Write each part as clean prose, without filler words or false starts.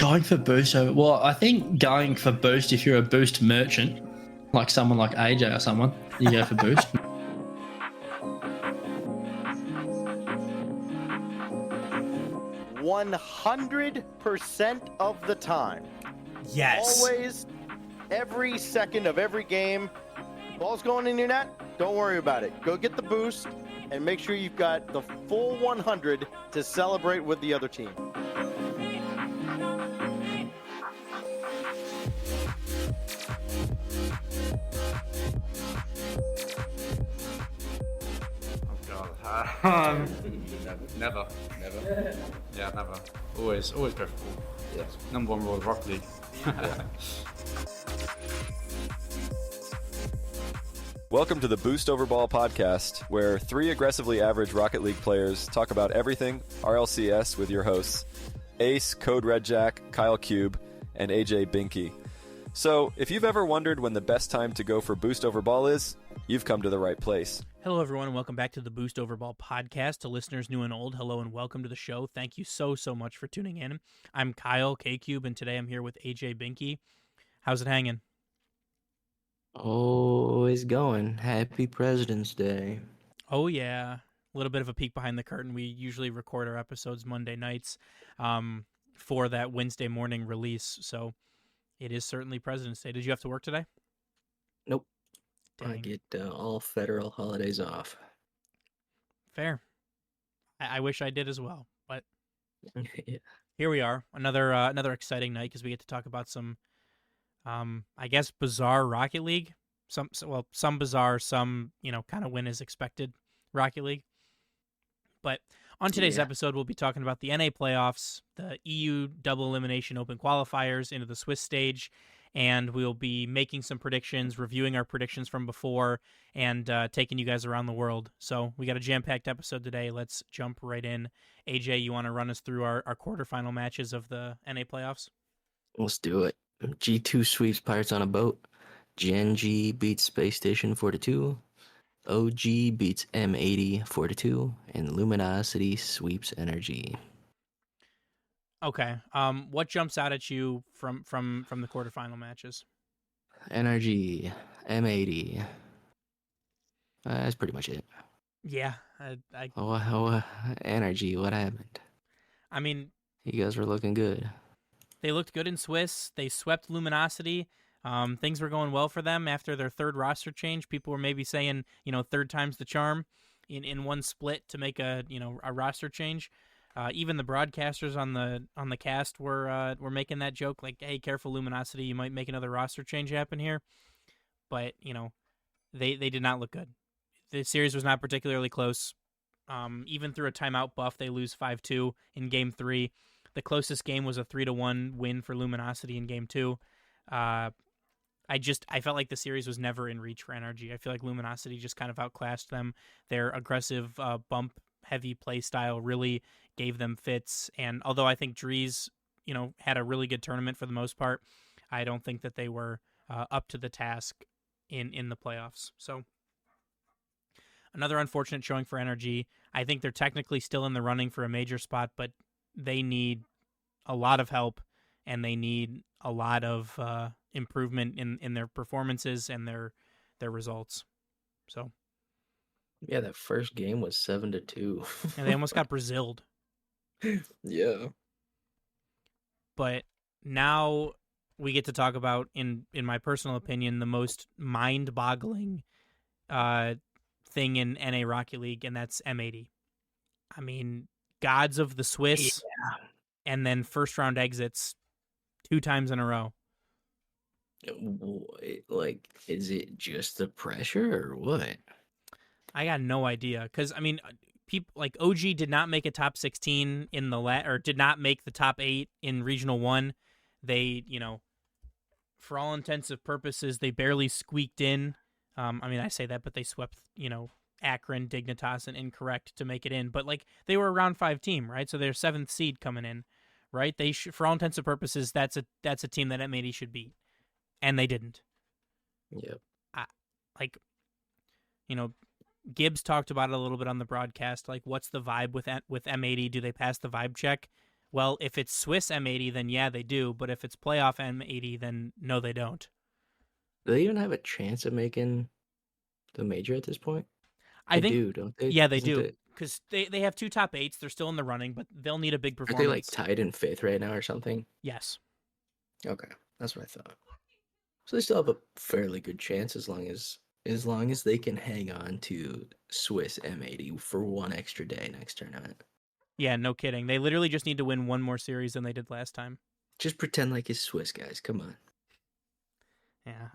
Going for boost. Well, I think going for boost, if you're a boost merchant, like someone like AJ or someone, you go for boost. 100% of the time. Yes. Always, every second of every game. Ball's going in your net, don't worry about it. Go get the boost and make sure you've got the full 100 to celebrate with the other team. Oh God. Never. Yeah, never. Always go for ball. Yeah. Number one rule of Rocket League. Welcome to the Boost Over Ball podcast, where three aggressively average Rocket League players talk about everything RLCS with your hosts, Ace, Code Red Jack, Kyle Cube, and AJ Binky. So, if you've ever wondered when the best time to go for Boost Over Ball is, you've come to the right place. Hello, everyone, and welcome back to the Boost Over Ball podcast. To listeners new and old, hello and welcome to the show. Thank you so much for tuning in. I'm Kyle K-Cube, and today I'm here with AJ Binky. How's it hanging? Always going. Happy President's Day. Oh, yeah. A little bit of a peek behind the curtain. We usually record our episodes Monday nights for that Wednesday morning release, so it is certainly President's Day. Did you have to work today? Nope. Dang. I get all federal holidays off. Fair. I wish I did as well, but Yeah. here we are. Another exciting night because we get to talk about some, I guess, bizarre Rocket League. Some bizarre, some, kind of win as expected Rocket League. But on today's episode, we'll be talking about the NA playoffs, the EU double elimination open qualifiers into the Swiss stage, and we'll be making some predictions, reviewing our predictions from before, and taking you guys around the world. So we got a jam-packed episode today. Let's jump right in. AJ, you want to run us through our quarterfinal matches of the NA playoffs? Let's do it. G2 sweeps Pirates on a boat. Gen G beats Space Station 4-2. OG beats M80 4-2. And Luminosity sweeps Energy. Okay. What jumps out at you from the quarterfinal matches? Energy, M80. That's pretty much it. Yeah, Energy, what happened? I mean, You guys were looking good. they looked good in Swiss. They swept Luminosity. Things were going well for them after their third roster change. People were maybe saying, third time's the charm in one split to make a roster change. Even the broadcasters on the cast were making that joke, like, "Hey, careful, Luminosity, you might make another roster change happen here." But they did not look good. The series was not particularly close. Even through a timeout buff, they lose 5-2 in Game 3. The closest game was a 3-1 win for Luminosity in Game 2. I felt like the series was never in reach for Energy. I feel like Luminosity just kind of outclassed them. Their aggressive bump-heavy play style really gave them fits. And although I think Drees, had a really good tournament for the most part, I don't think that they were up to the task in the playoffs. So another unfortunate showing for Energy. I think they're technically still in the running for a major spot, but they need a lot of help, and they need a lot of improvement in their performances and their results. So Yeah, that first game was 7-2. and they almost got Braziled. Yeah. But now we get to talk about, in my personal opinion, the most mind-boggling thing in NA Rocket League, and that's M80. I mean, gods of the Swiss, and then first-round exits 2 times in a row. Like, is it just the pressure or what? I got no idea, because I mean, people like OG did not make a top 16 in or did not make the top 8 in Regional 1. They, for all intents and purposes, they barely squeaked in. I mean, I say that, but they swept, Akron, Dignitas, and Incorrect to make it in. But like, they were a round 5 team, right? So they're 7th seed coming in, right? They for all intents and purposes, that's a team that M80 should beat, and they didn't. Yep. Gibbs talked about it a little bit on the broadcast. Like, what's the vibe with M80? Do they pass the vibe check? Well, if it's Swiss M80, then yeah, they do. But if it's playoff M80, then no, they don't. Do they even have a chance of making the major at this point? I think, do, don't they? yeah, they Isn't do. it- Because they have 2 top 8s. They're still in the running, but they'll need a big Aren't they like performance. tied in 5th right now or something? Yes. Okay, that's what I thought. So they still have a fairly good chance as long as they can hang on to Swiss M80 for one extra day next tournament. Yeah, no kidding. They literally just need to win one more series than they did last time. Just pretend like it's Swiss, guys. Come on. Yeah,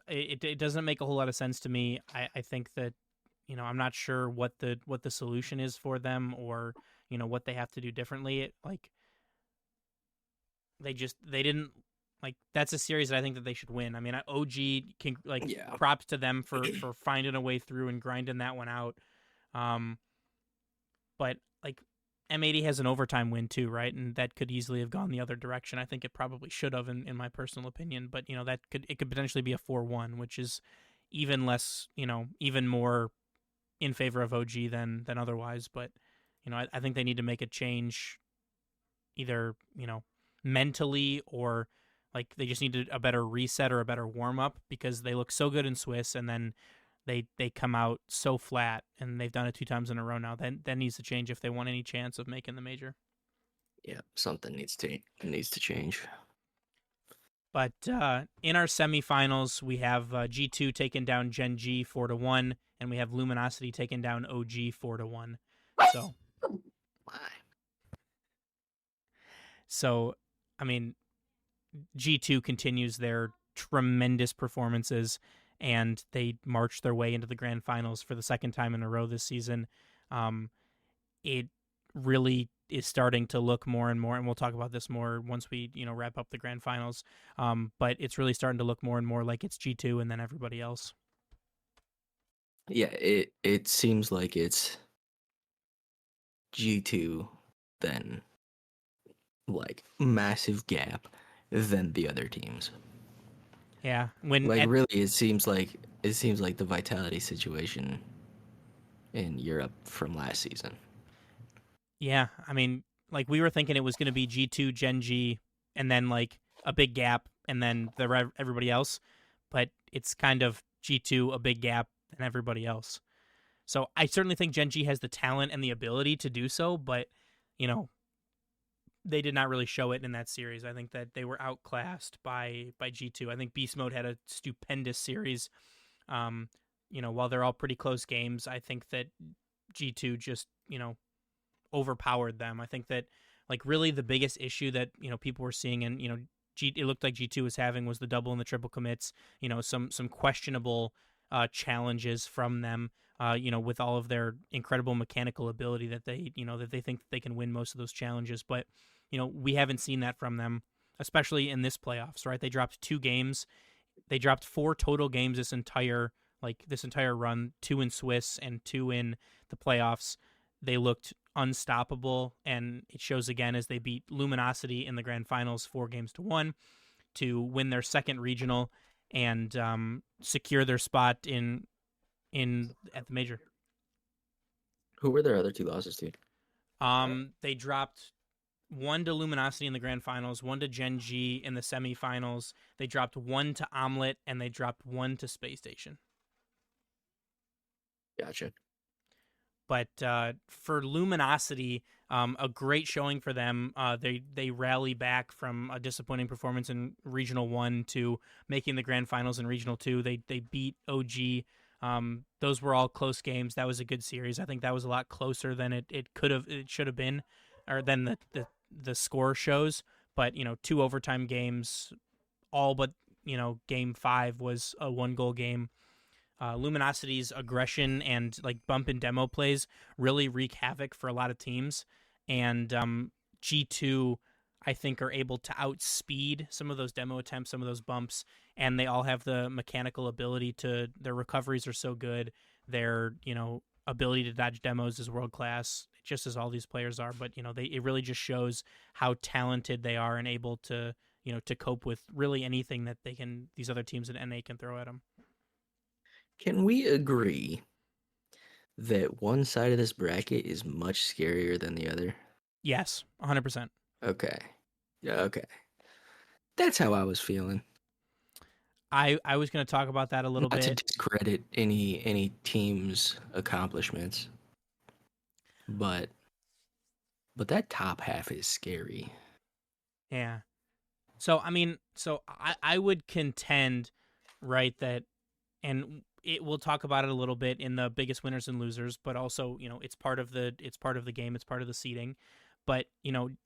it doesn't make a whole lot of sense to me. I think that, I'm not sure what the solution is for them, or what they have to do differently. They didn't, that's a series that I think that they should win. I mean, OG can, Yeah. props to them for finding a way through and grinding that one out. But M80 has an overtime win too, right? And that could easily have gone the other direction. I think it probably should have, in my personal opinion. But it could potentially be a 4-1, which is even less, even more in favor of OG than otherwise. But I think they need to make a change, either mentally, or they just need a better reset or a better warm up, because they look so good in Swiss, and then they come out so flat, and they've done it 2 times in a row now. That needs to change if they want any chance of making the major. Yeah, something needs to change. But in our semifinals, we have G2 taking down Gen G 4-1, and we have Luminosity taking down OG 4-1. So, I mean, G2 continues their tremendous performances, and they march their way into the grand finals for the second time in a row this season. It really is starting to look more and more, and we'll talk about this more once we wrap up the grand finals. But it's really starting to look more and more like it's G2 and then everybody else. Yeah, it seems like it's G2, then massive gap, than the other teams. Yeah, when really, it seems like the Vitality situation in Europe from last season. Yeah, I mean, we were thinking it was going to be G2, Gen G, and then a big gap, and then everybody else. But it's kind of G2, a big gap, and everybody else. So I certainly think Gen G has the talent and the ability to do so, but they did not really show it in that series. I think that they were outclassed by G2. I think Beast Mode had a stupendous series. While they're all pretty close games, I think that G2 just, overpowered them. I think that really the biggest issue that, people were seeing, and, it looked like G2 was having, was the double and the triple commits, some questionable challenges from them, with all of their incredible mechanical ability that they think that they can win most of those challenges. But, we haven't seen that from them, especially in this playoffs, right? They dropped 2 games. They dropped 4 total games this entire run, 2 in Swiss and 2 in the playoffs. They looked unstoppable, and it shows again as they beat Luminosity in the grand finals 4-1 to win their second regional and secure their spot at the major. Who were their other 2 losses to? They dropped 1 to Luminosity in the grand finals, 1 to Gen G in the semifinals. They dropped 1 to Omelette, and they dropped 1 to Space Station. Gotcha. But for Luminosity, a great showing for them. They rally back from a disappointing performance in Regional 1 to making the grand finals in Regional 2. They beat OG. Those were all close games. That was a good series. I think that was a lot closer than it should have been, or than the score shows. But 2 overtime games, all but game 5 was a 1-goal game. Luminosity's aggression and bump and demo plays really wreak havoc for a lot of teams, and G2 I think are able to outspeed some of those demo attempts, some of those bumps, and they all have the mechanical ability to. Their recoveries are so good. Their ability to dodge demos is world class, just as all these players are. But it really just shows how talented they are and able to to cope with really anything that these other teams in NA can throw at them. Can we agree that one side of this bracket is much scarier than the other? Yes, 100%. Okay. Yeah, okay. That's how I was feeling. I was going to talk about that a little Not to bit. discredit any team's accomplishments, but that top half is scary. Yeah. So I would contend, right, that, and we'll talk about it a little bit in the biggest winners and losers, but also, it's part of the game, it's part of the seeding. But,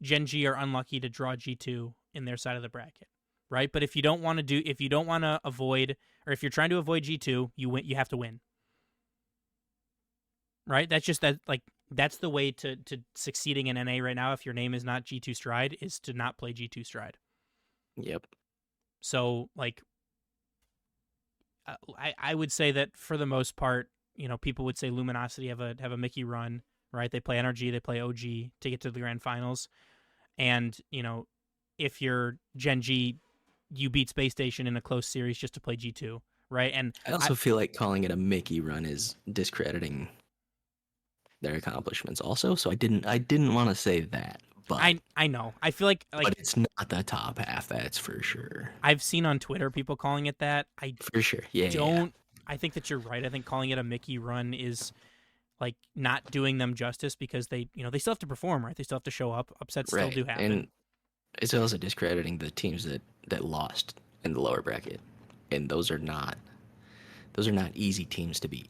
Gen G are unlucky to draw G2 in their side of the bracket, right? But if you don't want to avoid, or if you're trying to avoid G2, you have to win. Right? That's just that, like, that's the way to succeeding in NA right now. If your name is not G2 Stride, is to not play G2 Stride. Yep. So, like, I would say that for the most part, people would say Luminosity have a Mickey run, right? They play NRG, they play OG to get to the grand finals, and if you're Gen G, you beat Space Station in a close series just to play G2, right? And I also feel like calling it a Mickey run is discrediting their accomplishments also, so I didn't want to say that. But I know. I feel like but it's not the top half, that's for sure. I've seen on Twitter people calling it that. For sure. Yeah. I think that you're right. I think calling it a Mickey run is like not doing them justice, because they still have to perform, right? They still have to show up. Upsets still do happen. And it's also discrediting the teams that lost in the lower bracket. And those are not easy teams to beat.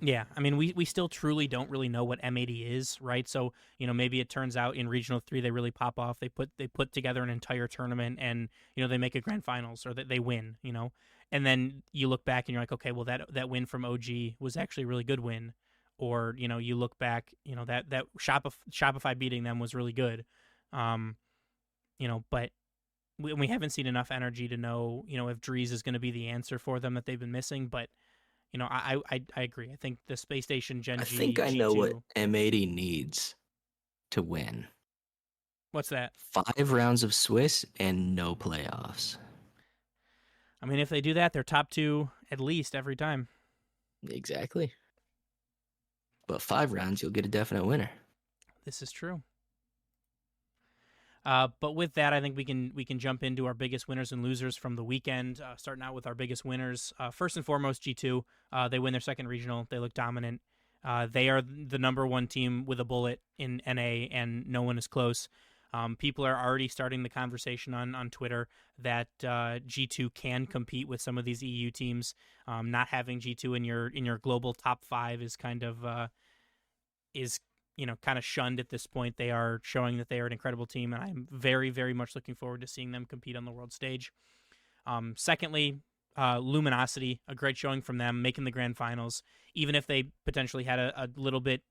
Yeah, I mean, we still truly don't really know what M80 is, right? So, maybe it turns out in Regional 3 they really pop off. They put together an entire tournament, and, they make a grand finals, or that they win, And then you look back and you're like, okay, well, that win from OG was actually a really good win. Or, you look back, that Shopify beating them was really good. But we haven't seen enough energy to know, if Drees is going to be the answer for them that they've been missing. But I agree. I think the Space Station Gen G. I think I G2, know what M80 needs to win. What's that? 5 rounds of Swiss and no playoffs. I mean, if they do that, they're top 2 at least every time. Exactly. But 5 rounds, you'll get a definite winner. This is true. But with that, I think we can jump into our biggest winners and losers from the weekend. Starting out with our biggest winners. First and foremost, G2. They win their second regional. They look dominant. They are the number 1 team with a bullet in NA, and no one is close. People are already starting the conversation on Twitter that G2 can compete with some of these EU teams. Not having G2 in your global top 5 is kind of kind of shunned at this point. They are showing that they are an incredible team, and I'm very, very much looking forward to seeing them compete on the world stage. Secondly, Luminosity, a great showing from them, making the grand finals. Even if they potentially had a little bit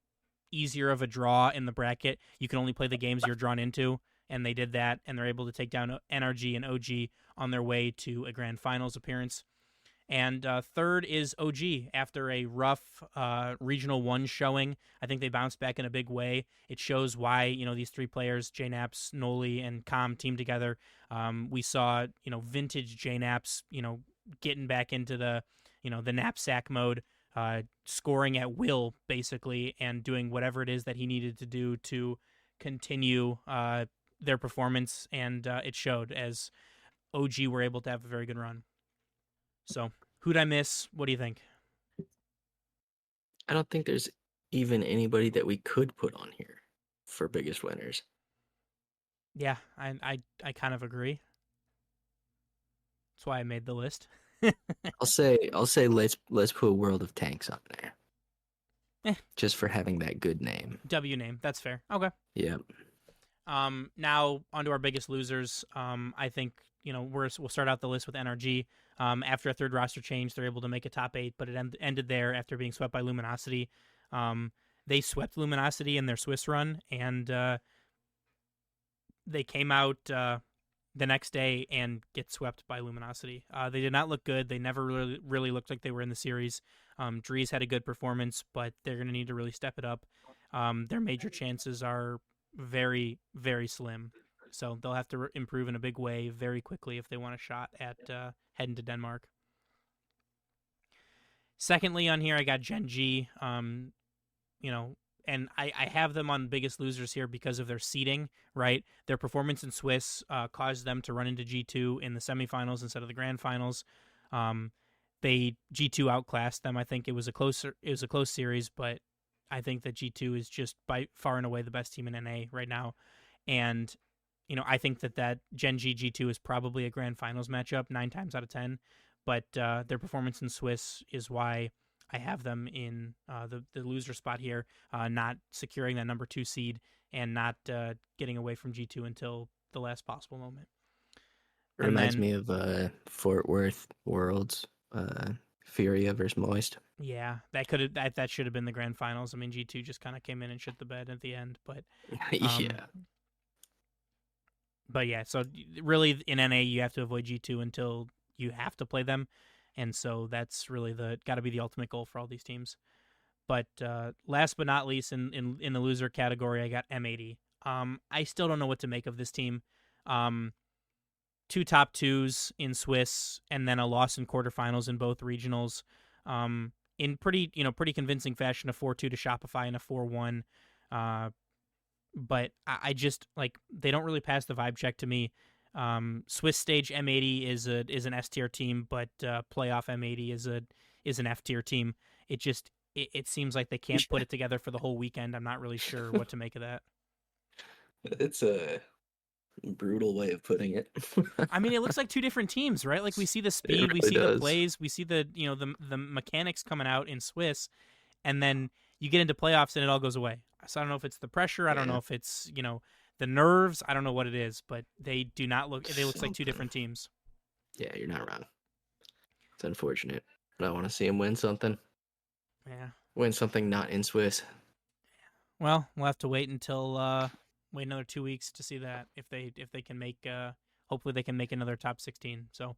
easier of a draw in the bracket, you can only play the games you're drawn into, and they did that, and they're able to take down NRG and OG on their way to a grand finals appearance. And third is OG. After a rough Regional 1 showing, I think they bounced back in a big way. It shows why, these 3 players, JNaps, Noli, and Com, team together. We saw, vintage JNaps, getting back into the knapsack mode, scoring at will, basically, and doing whatever it is that he needed to do to continue their performance. And it showed, as OG were able to have a very good run. So, who'd I miss? What do you think? I don't think there's even anybody that we could put on here for biggest winners. Yeah, I kind of agree. That's why I made the list. I'll say let's put World of Tanks on there. Just for having that good name. W name. That's fair. Okay. Yep. Now onto our biggest losers. I think we'll start out the list with NRG. After a third roster change, they're able to make a top 8, but it ended there after being swept by Luminosity. They swept Luminosity in their Swiss run, and they came out the next day and get swept by Luminosity. They did not look good. They never really looked like they were in the series. Drees had a good performance, but they're going to need to really step it up. Their major chances are very, very slim. So they'll have to improve in a big way very quickly if they want a shot at heading to Denmark. Secondly, on here, I got Gen G. and I have them on Biggest Losers here because of their seeding, right? Their performance in Swiss caused them to run into G2 in the semifinals instead of the grand finals. They G2 outclassed them. I think it was a close series, but I think that G2 is just by far and away the best team in NA right now. And, I think that Gen G G2 is probably a grand finals matchup 9 times out of 10, but their performance in Swiss is why I have them in the loser spot here, not securing that number 2 seed and not getting away from G2 until the last possible moment. Reminds me of Fort Worth Worlds, Furia versus Moist. Yeah, that should have been the grand finals. I mean, G2 just kind of came in and shit the bed at the end, but Yeah. But yeah, so really in NA you have to avoid G2 until you have to play them, and so that's really got to be the ultimate goal for all these teams. But last but not least, in the loser category, I got M80. I still don't know what to make of this team. 2 top 2s in Swiss, and then a loss in quarterfinals in both regionals. In pretty convincing fashion, a 4-2 to Shopify and a 4-1. But I just they don't really pass the vibe check to me. Swiss stage M80 is an S tier team, but playoff M80 is an F tier team. It seems like they can't put it together for the whole weekend. I'm not really sure what to make of that. It's a brutal way of putting it. I mean, it looks like 2 different teams, right? Like we see the speed, we see the plays, we see the the mechanics coming out in Swiss, and then you get into playoffs and it all goes away. So I don't know if it's the pressure, I don't know if it's the nerves, I don't know what it is, but they do not look. They look like 2 different teams. Yeah, you're not wrong. It's unfortunate, but I want to see him win something. Yeah, Win something not in Swiss. well, we'll have to wait until wait another 2 weeks to see that if they can make hopefully they can make another top 16. So,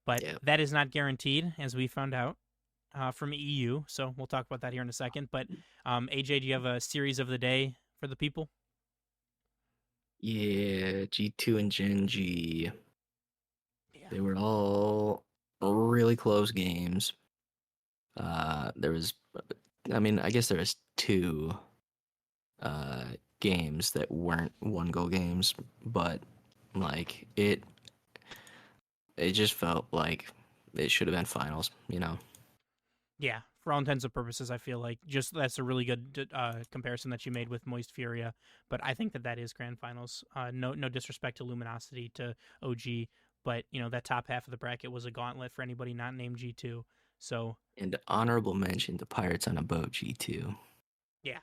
but that is not guaranteed, as we found out from EU. So we'll talk about that here in a second. But AJ, do you have a series of the day for the people? Yeah, G2 and Gen G. Yeah. They were all really close games. There was, I guess there was 2 games that weren't 1-goal games, but it just felt like it should have been finals, Yeah, for all intents and purposes, I feel like that's a really good comparison that you made with Moist Furia, but I think that is grand finals. No disrespect to Luminosity, to OG, but that top half of the bracket was a gauntlet for anybody not named G2. So, and honorable mention to Pirates on a Boat G2. Yeah.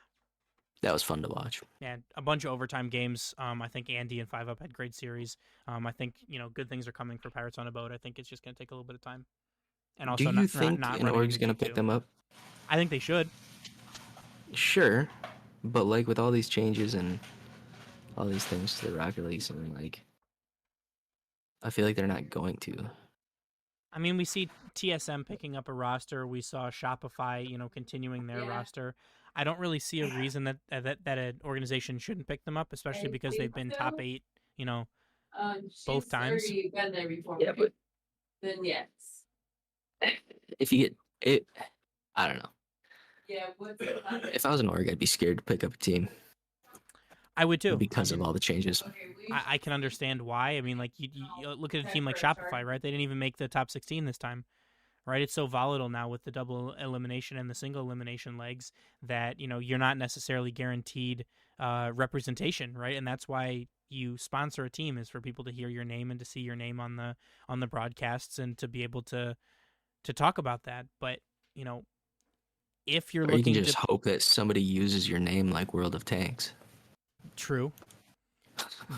That was fun to watch. And a bunch of overtime games. I think Andy and 5UP had great series. I think, good things are coming for Pirates on a Boat. I think it's just going to take a little bit of time. And also, do you think an org's going to pick them up? I think they should. Sure. But, with all these changes and all these things to the Rocket League, I feel like they're not going to. I mean, we see TSM picking up a roster. We saw Shopify, continuing their roster. I don't really see a reason that an organization shouldn't pick them up, especially because they've been top 8, both times. You've been there before. Yeah, but then yes. If you get it, I don't know. Yeah. If I was an org, I'd be scared to pick up a team. I would too, because of all the changes. I can understand why. I mean, you look at a team like Shopify, right? They didn't even make the top 16 this time. Right, it's so volatile now with the double elimination and the single elimination legs that you're not necessarily guaranteed representation, right? And that's why you sponsor a team, is for people to hear your name and to see your name on the broadcasts and to be able to talk about that. But if you're looking, you can just hope that somebody uses your name like World of Tanks. True.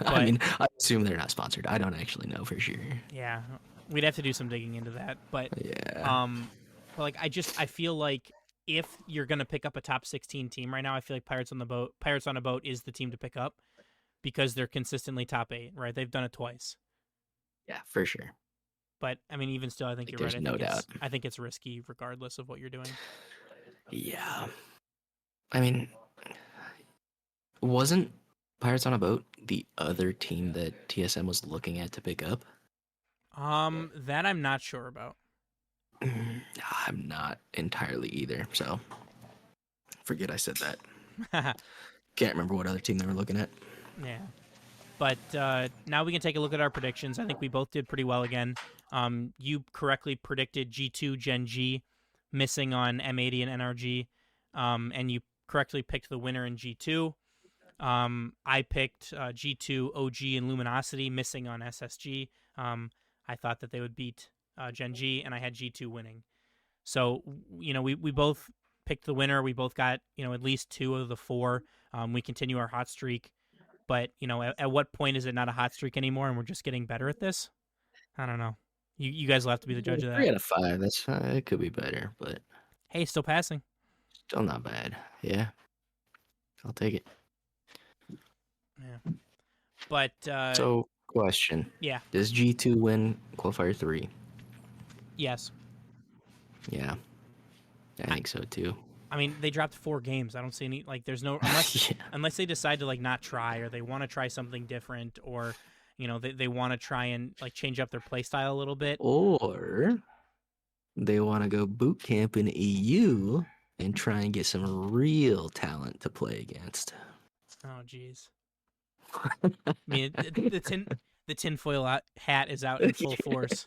I assume they're not sponsored. I don't actually know for sure. Yeah. We'd have to do some digging into that, but yeah. But I feel like if you're gonna pick up a top 16 team right now, I feel like Pirates on a Boat is the team to pick up because they're consistently top 8, right? They've done it twice. Yeah, for sure. But I mean, even still, I think you're right. No doubt. I think it's risky, regardless of what you're doing. Yeah, I mean, wasn't Pirates on a Boat the other team that TSM was looking at to pick up? That I'm not sure about. I'm not entirely either, so forget I said that. Can't remember what other team they were looking at. Yeah. But now we can take a look at our predictions. I think we both did pretty well again. You correctly predicted G2 Gen G missing on M80 and NRG, and you correctly picked the winner in G2. I picked G2 OG and Luminosity missing on SSG. I thought that they would beat Gen G, and I had G2 winning. So, we both picked the winner. We both got, at least 2 of the 4. We continue our hot streak. But, at what point is it not a hot streak anymore and we're just getting better at this? I don't know. You guys will have to be the judge of that. 3 out of 5. That's fine. It could be better, but Hey, still passing. still not bad. Yeah. I'll take it. Yeah. But, So, question. yeah, Does G2 win qualifier 3? yes. Yeah. I think so too. I mean, they dropped 4 games. I don't see any, there's no, unless they decide to, not try, or they want to try something different, or, they want to try and, change up their play style a little bit. Or they want to go boot camp in EU and try and get some real talent to play against. Oh, jeez. I mean, the tinfoil hat is out in full force.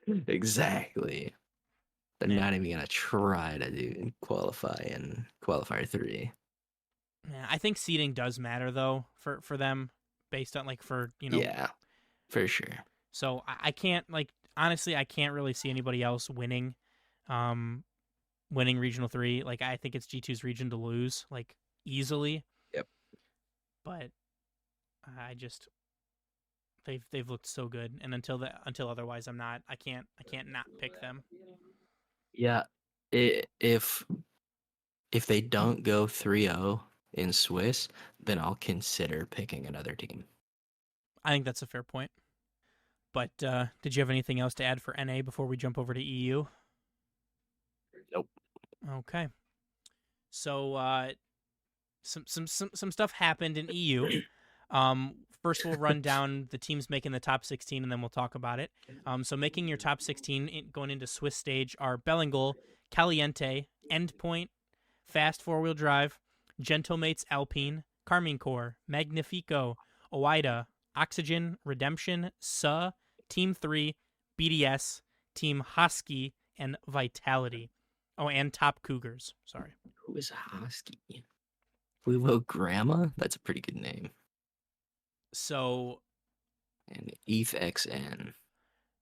Exactly. They're not even going to try to qualify in qualifier 3. Yeah, I think seeding does matter, though, for them, based on, Yeah, for sure. So I can't, honestly, I can't really see anybody else winning Regional 3. I think it's G2's region to lose, easily. Yep. But they've looked so good, and until otherwise, I can't not pick them. Yeah, if they don't go 3-0 in Swiss, then I'll consider picking another team. I think that's a fair point. But did you have anything else to add for NA before we jump over to EU? Nope. Okay. So some stuff happened in EU. First, we'll run down the teams making the top 16, and then we'll talk about it. So making your top 16 going into Swiss stage are Bellingol, Caliente, Endpoint, Fast 4-Wheel Drive, Gentlemates Alpine, Carmine Corps, Magnifico, Oida, Oxygen, Redemption, SA, Team 3, BDS, Team Husky, and Vitality. Oh, and Top Cougars. Sorry. Who is Husky? Fluvo Grandma? That's a pretty good name. So, And ETHXN.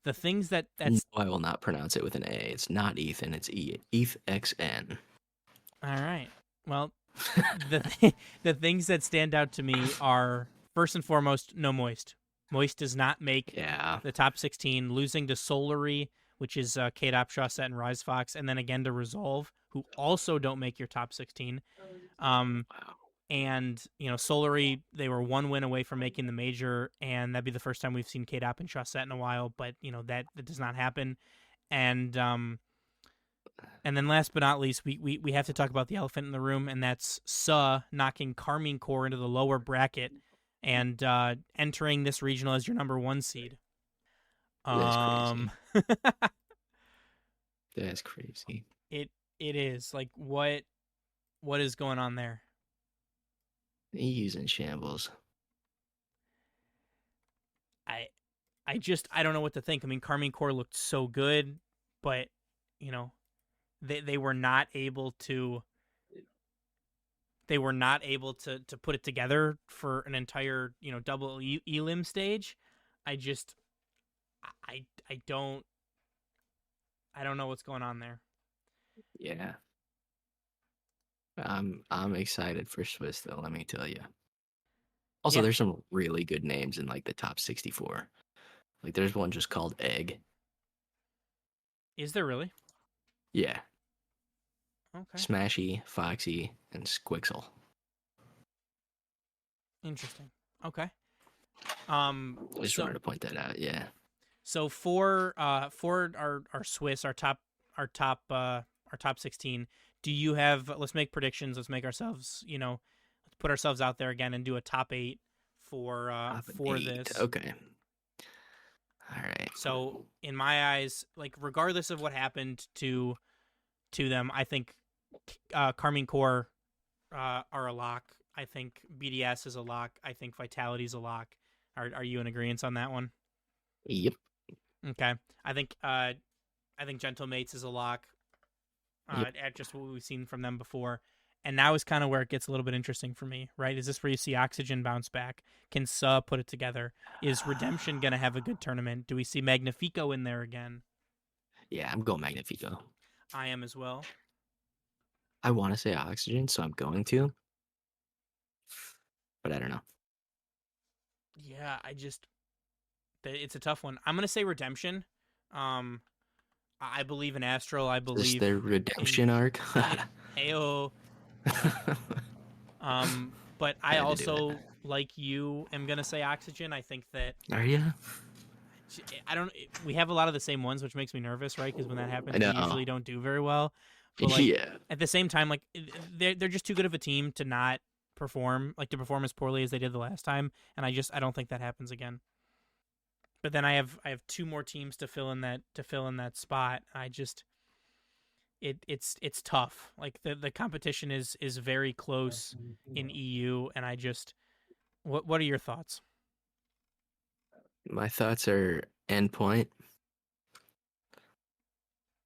the things that's... No, I will not pronounce it with an A. It's not Ethan, it's ETHXN. All right. Well, the things that stand out to me are, first and foremost, no Moist. Moist does not make the top 16, losing to Solary, which is K-Dop, Shawset, and Rise Fox, and then again to Resolve, who also don't make your top 16. Wow. And, Solary, they were 1 win away from making the major, and that'd be the first time we've seen K-Dop and Shawset in a while, but, that does not happen. And then last but not least, we have to talk about the elephant in the room, and that's knocking Carmine Corps into the lower bracket and entering this regional as your number 1 seed. That's crazy. That's crazy. It is. What is going on there? He's in shambles. I don't know what to think. I mean, Carmine Corps looked so good, but they were not able to put it together for an entire double elim stage. I don't know what's going on there. Yeah. I'm excited for Swiss though, let me tell you. Also, there's some really good names in the top 64. There's one just called Egg. Is there really? Yeah. Okay. Smashy, Foxy, and Squixel. Interesting. Okay. Just wanted to point that out. Yeah. So for our Swiss, our top 16. Do you have? Let's make predictions. Let's make ourselves. Let's put ourselves out there again and do a top 8 for this. Okay. All right. So in my eyes, regardless of what happened to them, I think Carmine Corps are a lock. I think BDS is a lock. I think Vitality is a lock. Are you in agreement on that one? Yep. Okay. I think Gentle Mates is a lock. At just what we've seen from them before. And now is kind of where it gets a little bit interesting for me, right? Is this where you see Oxygen bounce back? Can Suh put it together? Is Redemption going to have a good tournament? Do we see Magnifico in there again? Yeah, I'm going Magnifico. I am as well. I want to say Oxygen, so I'm going to. But I don't know. Yeah, it's a tough one. I'm going to say Redemption. I believe in Astral. I Is believe this their redemption arc? Ayo. But I Had to do also, like you, am gonna say Oxygen. I think that Are you? we have a lot of the same ones, which makes me nervous, right? Because when that happens, I we know. usually don't do very well. But like, Yeah. at the same time, like they're just too good of a team to not perform as poorly as they did the last time, and I don't think that happens again. But then I have two more teams to fill in that spot. It's tough. Like the competition is very close in EU, and what are your thoughts? My thoughts are Endpoint,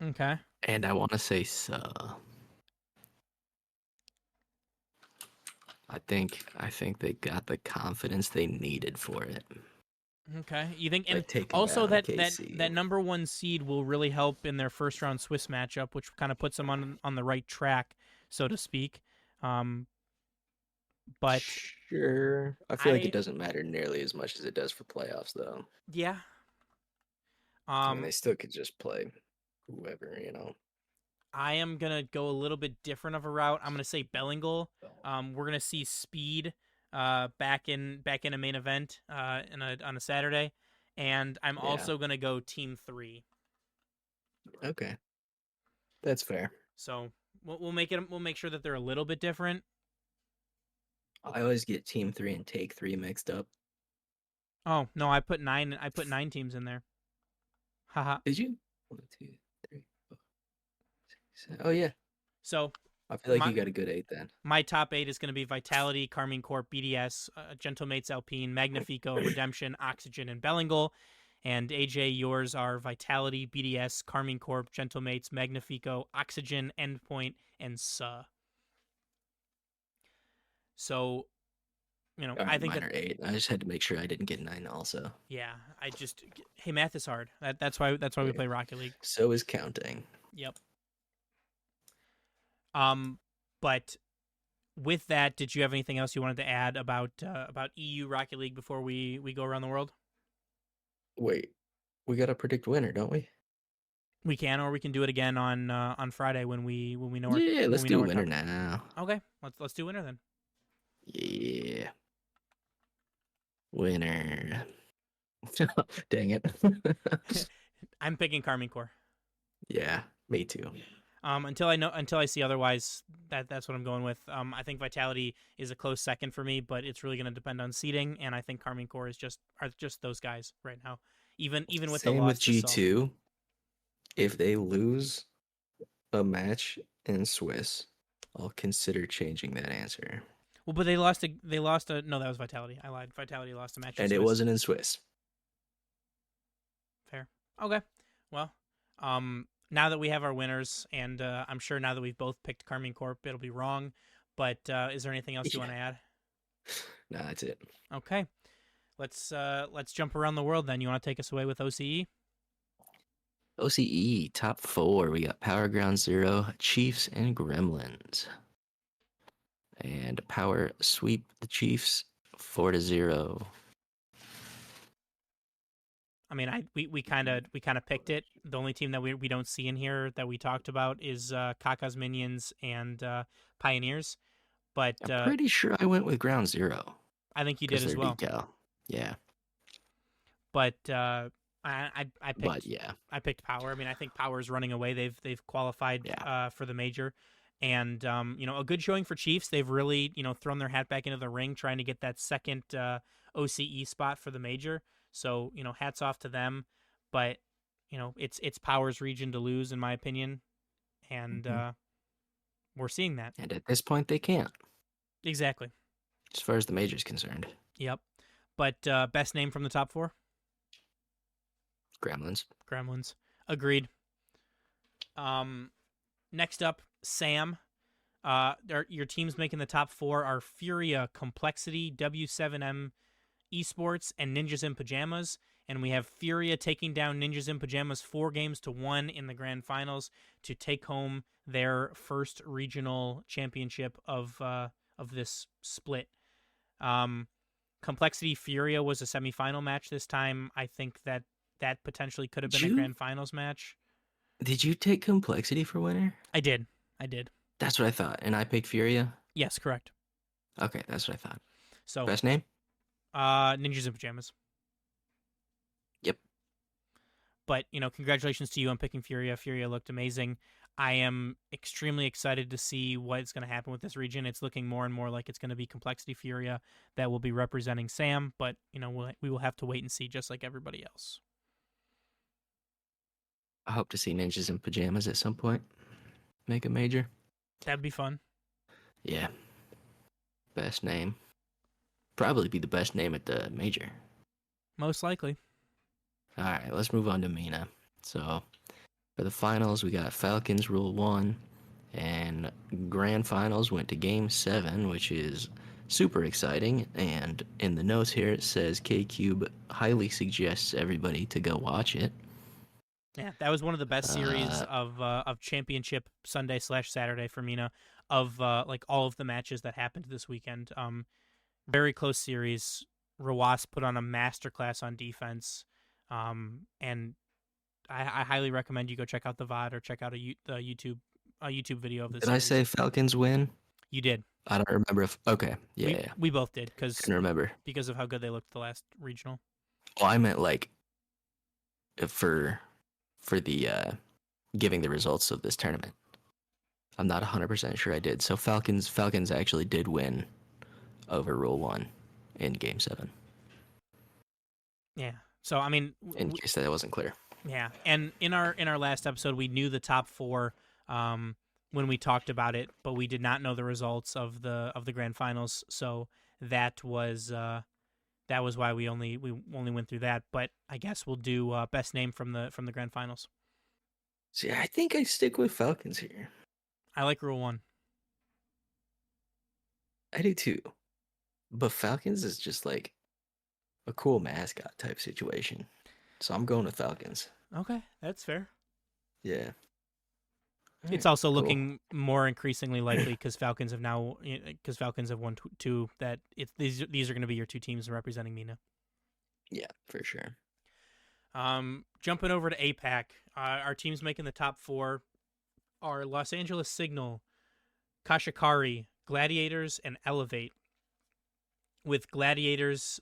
Okay. and I want to say Suh. I think they got the confidence they needed for it. Okay. You think, and Like taking also down that KC. number one seed will really help in their first round Swiss matchup, which kind of puts them on the right track, so to speak. But Sure. I feel like I- it doesn't matter nearly as much as it does for playoffs, though. yeah. I mean, they still could just play whoever, you know. I am gonna go a little bit different of a route. I'm gonna say Bellingle. We're gonna see Speed back in a main event on a Saturday, and I'm Yeah. also gonna go Team 3. Okay. That's fair. So we'll make sure that they're a little bit different. I always get Team 3 and Take 3 mixed up. Oh no, I put 9 teams in there. Haha. Did you? 1, 2, 3, 4, 6, 7. Oh, yeah. So I feel like My- you got a good 8 then. my top 8 is going to be Vitality, Carmine Corp, BDS, Gentle Mates Alpine, Magnifico, Redemption, Oxygen, and Bellingle. And AJ, yours are Vitality, BDS, Carmine Corp, Gentle Mates, Magnifico, Oxygen, Endpoint, and Suh. So, I think mine that, are 8. I just had to make sure I didn't get 9 also. yeah, hey, math is hard. That's why we Yeah. play Rocket League. So is counting. Yep. But with that, did you have anything else you wanted to add about EU Rocket League before we go around the world? Wait, we got to predict winner, don't we? We can, or we can do it again on Friday when we know. Our, Yeah, when let's we do know our winner top- now. Okay, let's do winner then. Yeah. Winner. Dang it. I'm picking Carmine Corps. Yeah, me too. Until I see otherwise, that's what I'm going with. I think Vitality is a close second for me, but it's really going to depend on seeding, and I think Carmine Corps are just those guys right now. Even with Same the with loss to Suh. G2. If they lose a match in Swiss, I'll consider changing that answer. Well, but they lost a no, that was Vitality. I lied. Vitality lost a match. in And it Swiss. wasn't in Swiss. Fair. Okay. Well, now that we have our winners, and I'm sure now that we've both picked Carmine Corp, it'll be wrong. But is there anything else you want to add? Nah, that's it. Okay. Let's jump around the world then. You want to take us away with OCE? OCE, top 4. We got Power Ground Zero, Chiefs, and Gremlins. And Power sweep the Chiefs 4-0. I mean, we kind of picked it. The only team that we don't see in here that we talked about is Kaka's Minions and Pioneers. But I'm pretty sure I went with Ground Zero. I think you did 'cause as they're well. Decal. Yeah, But I picked but yeah. I picked Power. I mean, I think Power is running away. They've qualified Yeah. for the major, and a good showing for Chiefs. They've really thrown their hat back into the ring, trying to get that second OCE spot for the major. So hats off to them. But it's Power's region to lose, in my opinion, and we're seeing that. And at this point, they can't. Exactly. as far as the major's concerned. Yep. But best name from the top 4? Gremlins. Gremlins. Agreed. Next up, Sam. Your teams making the top 4 are Furia, Complexity, W7M Esports, and Ninjas in Pajamas. And we have Furia taking down Ninjas in Pajamas 4-1 in the grand finals to take home their first regional championship of this split. Complexity Furia was a semifinal match this time. I think that potentially could have been a grand finals match. Did you take Complexity for winner? I did. That's what I thought. And I picked Furia? Yes, correct. Okay, that's what I thought. So Best name? Ninjas in Pajamas. Yep. But, congratulations to you on picking Furia. Furia looked amazing. I am extremely excited to see what's going to happen with this region. It's looking more and more like it's going to be Complexity Furia that will be representing Sam, but, we will have to wait and see just like everybody else. I hope to see Ninjas in Pajamas at some point. Make a major. That'd be fun. Yeah. Best name. Probably be the best name at the major. Most likely. All right, let's move on to MENA. So, for the finals, we got Falcons Rule 1, and grand finals went to Game 7, which is super exciting. And in the notes here, it says K-Cube highly suggests everybody to go watch it. Yeah, that was one of the best series of championship Sunday/Saturday for MENA of like all of the matches that happened this weekend. Very close series. Rawas put on a masterclass on defense, and I highly recommend you go check out the VOD or check out the YouTube video of this. Did I say Falcons win? You did. I don't remember if. Okay, yeah. We both did Couldn't remember because of how good they looked the last regional. Well, I meant like for the giving the results of this tournament. I'm not 100% sure I did. So Falcons actually did win over Rule 1 in Game 7. Yeah. So I mean, in case that wasn't clear. Yeah, and in our last episode, we knew the top 4 when we talked about it, but we did not know the results of the grand finals. So that was why we only went through that. But I guess we'll do best name from the grand finals. See, I think I stick with Falcons here. I like Rule 1. I do too. But Falcons is just like a cool mascot type situation. So I'm going with Falcons. Okay, that's fair. Yeah. It's also looking more increasingly likely because Falcons have won 2 that these are going to be your 2 teams representing MENA. Yeah, for sure. Jumping over to APAC, our teams making the top 4 are Los Angeles Signal, Kashikari, Gladiators, and Elevate. With Gladiators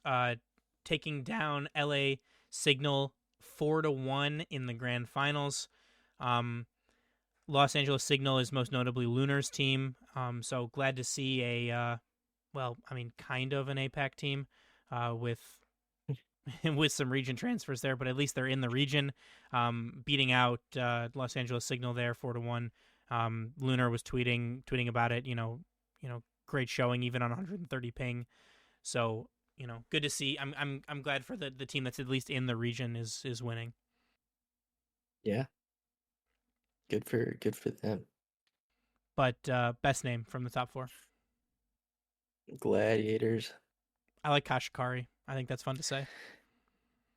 taking down LA Signal 4-1 in the grand finals. Los Angeles Signal is most notably Lunar's team. So glad to see kind of an APAC team with some region transfers there, but at least they're in the region, beating out Los Angeles Signal there 4-1. Lunar was tweeting about it. Great showing even on 130 ping. So good to see. I'm glad for the team that's at least in the region is winning. Yeah. Good for them. But best name from the top 4. Gladiators. I like Kashikari. I think that's fun to say.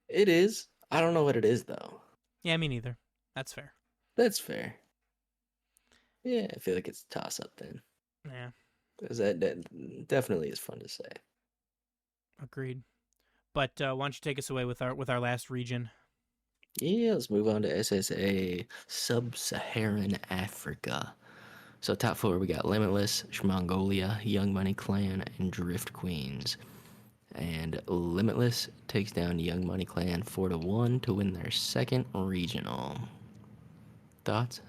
It is. I don't know what it is though. Yeah, me neither. That's fair. That's fair. Yeah, I feel like it's a toss up then. Yeah. Because that definitely is fun to say. Agreed. But why don't you take us away with our last region? Yeah, let's move on to SSA, Sub-Saharan Africa. So top 4, we got Limitless, Mongolia, Young Money Clan, and Drift Queens. And Limitless takes down Young Money Clan 4-1 to win their second regional. Thoughts?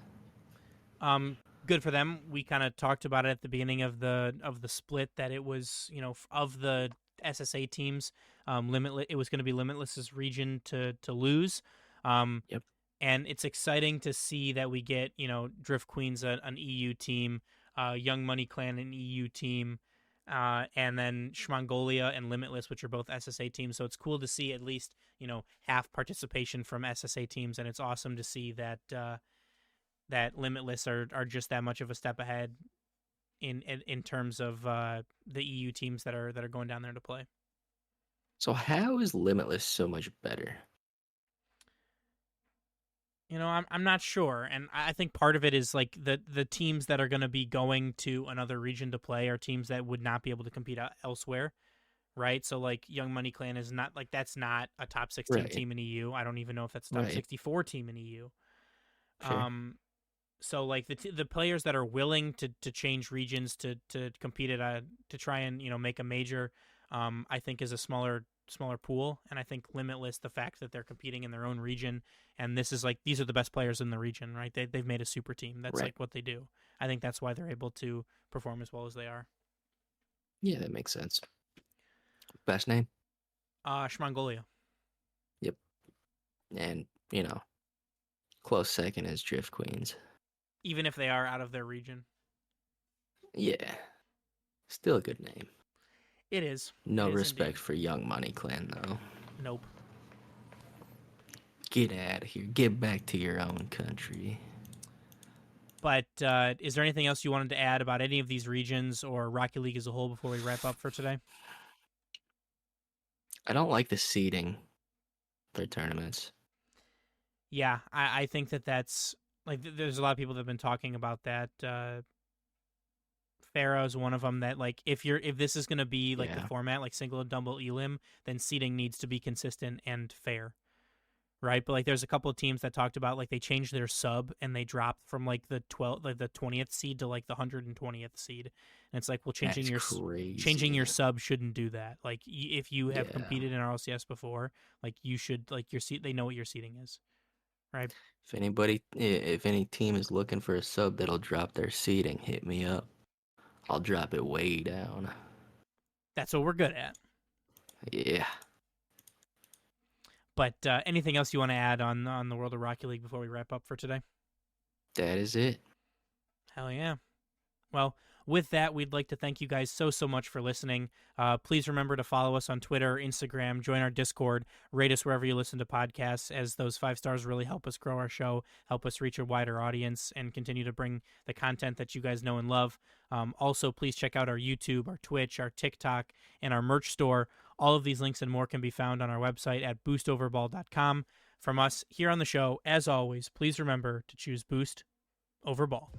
Good for them. We kind of talked about it at the beginning of the split that it was, of the SSA teams, it was going to be Limitless's region to lose. Yep. And it's exciting to see that we get, Drift Queens an EU team, Young Money Clan an EU team, and then Schmongolia and Limitless, which are both SSA teams. So it's cool to see at least, half participation from SSA teams, and it's awesome to see that that Limitless are just that much of a step ahead in terms of the EU teams that are going down there to play. So how is Limitless so much better? I'm not sure, and I think part of it is like the teams that are going to be going to another region to play are teams that would not be able to compete elsewhere, right? So like Young Money Clan is not like that's not a top 16 Right. team in EU. I don't even know if that's a top Right. 64 team in EU. Sure. So like the players that are willing to change regions to compete at to try and make a major, I think is a smaller pool, and I think Limitless, the fact that they're competing in their own region, and this is like these are the best players in the region, right? They've made a super team. That's Right. like what they do. I think that's why they're able to perform as well as they are. Yeah, that makes sense. Best name? Schmongolia. And, close second is Drift Queens. Even if they are out of their region. Yeah. Still a good name. It is. No It is respect indeed. for Young Money Clan, though. Nope. Get out of here. Get back to your own country. But is there anything else you wanted to add about any of these regions or Rocket League as a whole before we wrap up for today? I don't like the seeding for tournaments. Yeah, I think that's like there's a lot of people that have been talking about that. Pharaoh is one of them that like if this is going to be like the Yeah. format like single and double elim, then seeding needs to be consistent and fair, right? But like there's a couple of teams that talked about like they changed their sub and they dropped from like the 20th seed to like the 120th seed, and it's like well changing That's your crazy. changing your sub shouldn't do that. Like if you have Yeah. competed in RLCS before, like you should like your seat. They know what your seating is, right? If any team is looking for a sub that'll drop their seeding, hit me up. I'll drop it way down. That's what we're good at. Yeah. But anything else you want to add on the World of Rocket League before we wrap up for today? That is it. Hell yeah. Well, with that, we'd like to thank you guys so much for listening. Please remember to follow us on Twitter, Instagram, join our Discord, rate us wherever you listen to podcasts, as those 5 stars really help us grow our show, help us reach a wider audience, and continue to bring the content that you guys know and love. Also, please check out our YouTube, our Twitch, our TikTok, and our merch store. All of these links and more can be found on our website at boostoverball.com. From us here on the show, as always, please remember to choose Boost over Ball.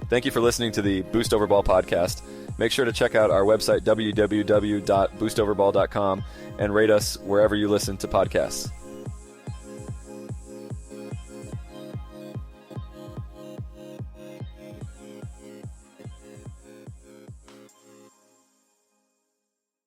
Thank you for listening to the Boost Over Ball podcast. Make sure to check out our website, www.boostoverball.com, and rate us wherever you listen to podcasts.